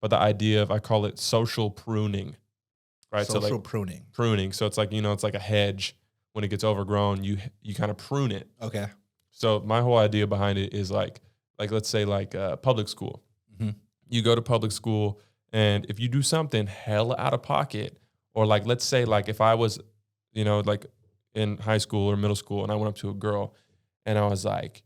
but the idea of, I call it social pruning, right? Social pruning. Pruning. So it's like, it's like a hedge. When it gets overgrown, you kind of prune it. Okay. So my whole idea behind it is like let's say public school. Mm-hmm. You go to public school, and if you do something hella out of pocket, or like let's say like if I was, like in high school or middle school, and I went up to a girl, and I was like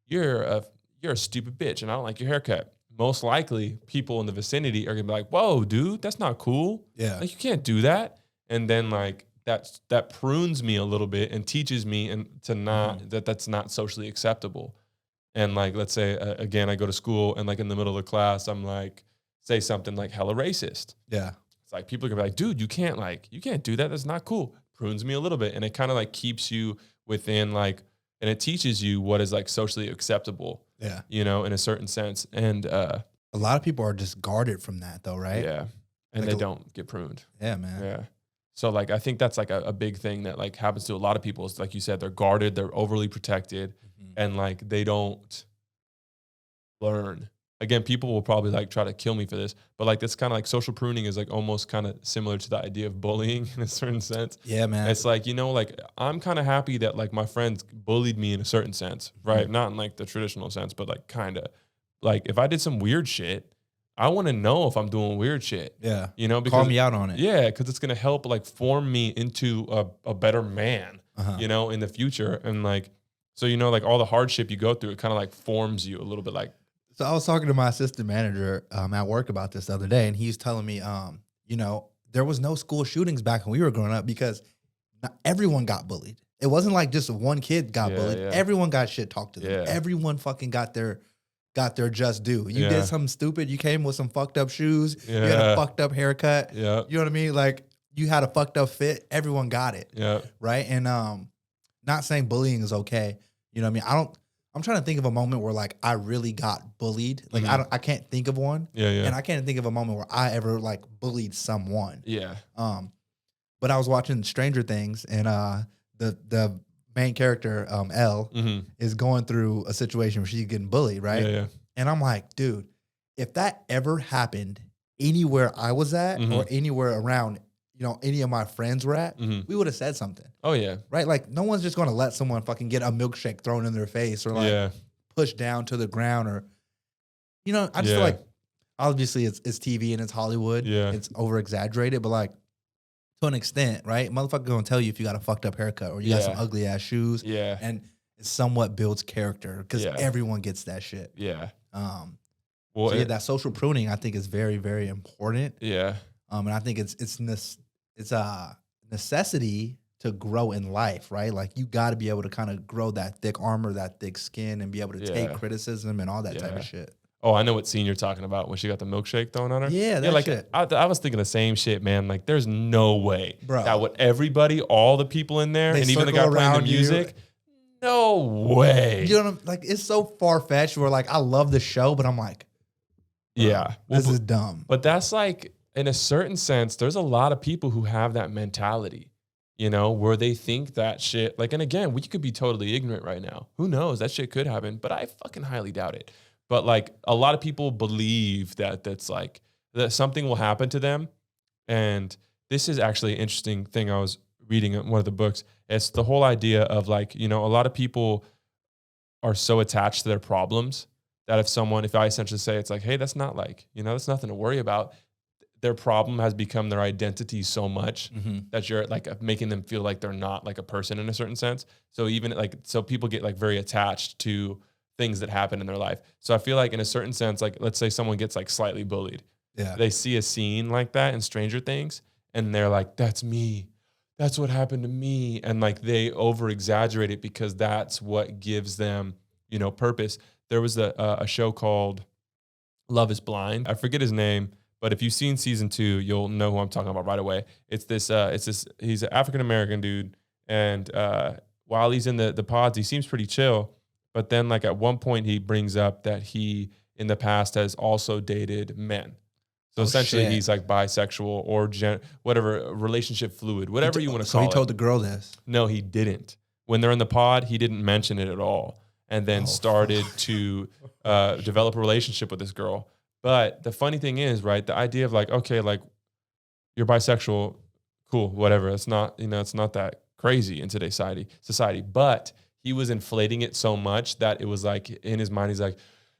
you're a stupid bitch, and I don't like your haircut. Most likely, people in the vicinity are gonna be like, "Whoa, dude, that's not cool. Yeah. Like you can't do that." And then like that prunes me a little bit and teaches me to not that's not socially acceptable. And like, let's say again, I go to school, and like in the middle of the class, I'm like, say something like hella racist. Yeah. It's like people are gonna be like, dude, you can't do that. That's not cool. Prunes me a little bit. And it kind of like keeps you within like, and it teaches you what is like socially acceptable. Yeah. In a certain sense. And a lot of people are just guarded from that though, right? Yeah. And Like they don't get pruned. Yeah, man. Yeah. So like I think that's like a big thing that like happens to a lot of people. Is like you said, they're guarded, they're overly protected, and like they don't learn. Again, people will probably like try to kill me for this, but like that's kind of like social pruning is like almost kind of similar to the idea of bullying in a certain sense. Yeah, man. It's like, like I'm kind of happy that like my friends bullied me in a certain sense, right? Not in like the traditional sense, but like kind of like if I did some weird shit, I want to know if I'm doing weird shit. Yeah. Because call me out on it. Yeah, because it's gonna help like form me into a better man, in the future. And like, so like all the hardship you go through, it kind of like forms you a little bit. Like, so I was talking to my assistant manager at work about this the other day, and he's telling me, there was no school shootings back when we were growing up because not everyone got bullied. It wasn't like just one kid got bullied. Yeah. Everyone got shit talked to them. Yeah. Everyone fucking got their just due. You did something stupid. You came with some fucked up shoes. You had a fucked up haircut. Yeah. You know what I mean? Like you had a fucked up fit. Everyone got it. Yeah. Right. And not saying bullying is okay. You know what I mean? I'm trying to think of a moment where like I really got bullied. Like I can't think of one. Yeah. And I can't think of a moment where I ever like bullied someone. Yeah. But I was watching Stranger Things, and the main character, Elle, is going through a situation where she's getting bullied, right? Yeah. And I'm like, dude, if that ever happened anywhere I was at or anywhere around, any of my friends were at, we would have said something. Oh yeah. Right? Like no one's just going to let someone fucking get a milkshake thrown in their face or like pushed down to the ground or, I just feel like obviously it's TV and it's Hollywood. Yeah. It's over exaggerated, but like to an extent, right? Motherfucker gonna tell you if you got a fucked up haircut or you got some ugly ass shoes. Yeah. And it somewhat builds character because everyone gets that shit. Yeah. So that social pruning I think is very, very important. Yeah. And I think it's a necessity to grow in life, right? Like you got to be able to kind of grow that thick armor, that thick skin, and be able to take criticism and all that type of shit. Oh, I know what scene you're talking about when she got the milkshake thrown on her. Yeah, that like shit. I was thinking the same shit, man. Like, there's no way Bro. that with everybody, all the people in there, They and even the circle guy playing the around you. music, no way. You know what I'm like? It's so far fetched. Where like I love the show, but I'm like, Yeah, this is dumb. But that's like, in a certain sense, there's a lot of people who have that mentality, where they think that shit. Like, and again, we could be totally ignorant right now. Who knows? That shit could happen, but I fucking highly doubt it. But like, a lot of people believe that's like that something will happen to them. And this is actually an interesting thing I was reading in one of the books. It's the whole idea of like, a lot of people are so attached to their problems that if I essentially say it's like, hey, that's not like, that's nothing to worry about. Their problem has become their identity so much that you're like making them feel like they're not like a person in a certain sense. So even like, so people get like very attached to things that happen in their life. So I feel like in a certain sense, like let's say someone gets like slightly bullied. Yeah. They see a scene like that in Stranger Things and they're like, that's me. That's what happened to me. And like they over exaggerate it because that's what gives them, purpose. There was a show called Love is Blind. I forget his name, but if you've seen season 2, you'll know who I'm talking about right away. It's this, he's an African-American dude. And while he's in the pods, he seems pretty chill. But then like at one point he brings up that he in the past has also dated men. So essentially he's like bisexual or whatever, relationship fluid, whatever you want to call it. So he told the girl this? No, he didn't. When they're in the pod, he didn't mention it at all. And then started to develop a relationship with this girl. But the funny thing is, right, the idea of like, okay, like you're bisexual, cool, whatever. It's not, it's not that crazy in today's society. But he was inflating it so much that it was like in his mind, he's like,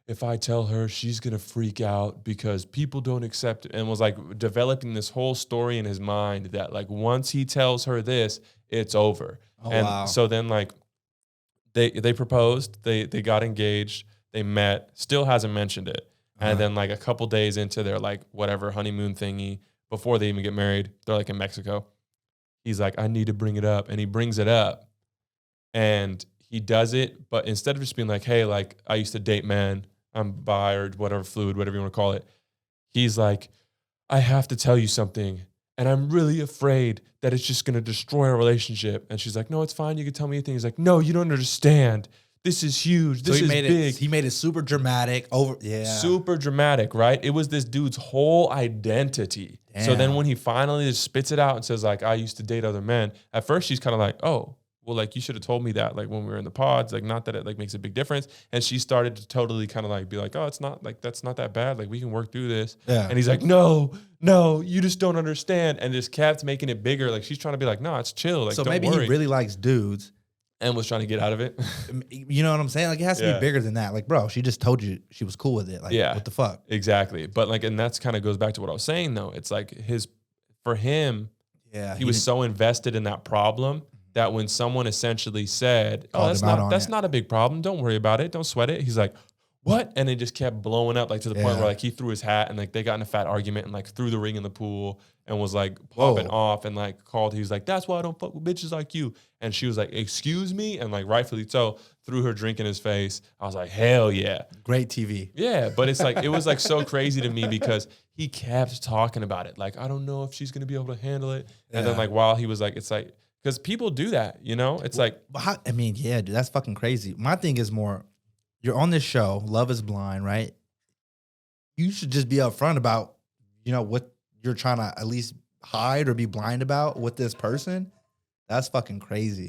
if I tell her, she's gonna freak out because people don't accept it. And was like developing this whole story in his mind that like once he tells her this, it's over. Oh And wow. so then like they proposed, they got engaged, they met, still hasn't mentioned it. And Uh-huh. then like a couple days into their like whatever honeymoon thingy, before they even get married, they're like in Mexico. He's like, I need to bring it up. And he brings it up and he does it. But instead of just being like, hey, like I used to date men, I'm bi or whatever, fluid, whatever you want to call it. He's like, I have to tell you something. And I'm really afraid that it's just going to destroy our relationship. And she's like, no, it's fine. You can tell me anything. He's like, no, you don't understand. This is huge. So This is big. he made it super dramatic. Over, yeah. Super dramatic, right? It was this dude's whole identity. So then Damn. when he finally just spits it out and says like, I used to date other men, at first she's kind of like, oh, well, like you should have told me that like when we were in the pods, like not that it like makes a big difference. And she started to totally kind of like be like, oh, it's not like, that's not that bad. Like we can work through this. Yeah. And he's like, no, you just don't understand. And just kept making it bigger. Like she's trying to be like, no, it's chill. Like So don't maybe worry. he really likes dudes. And was trying to get out of it. You know what I'm saying? Like it has to Yeah. be bigger than that. Like, bro, she just told you she was cool with it. Like, Yeah. what the fuck? Exactly. But like, and that's kind of goes back to what I was saying though. It's like for him, Yeah. he was so invested in that problem that when someone essentially said, oh, Called him out on that's it. not a big problem. Don't worry about it. Don't sweat it. He's like, what? And it just kept blowing up like to the point Yeah. where like he threw his hat and like they got in a fat argument and like threw the ring in the pool and was like popping Whoa. off and like called. He was like, that's why I don't fuck with bitches like you. And she was like, excuse me? And like rightfully so, threw her drink in his face. I was like, hell yeah. Great TV. Yeah, but it's like it was like so crazy to me because he kept talking about it. Like, I don't know if she's gonna be able to handle it. And then Yeah. like while he was like, it's like because people do that, It's like But I mean, yeah, dude, that's fucking crazy. My thing is more, you're on this show, Love is Blind, right? You should just be upfront about, what you're trying to at least hide or be blind about with this person. That's fucking crazy.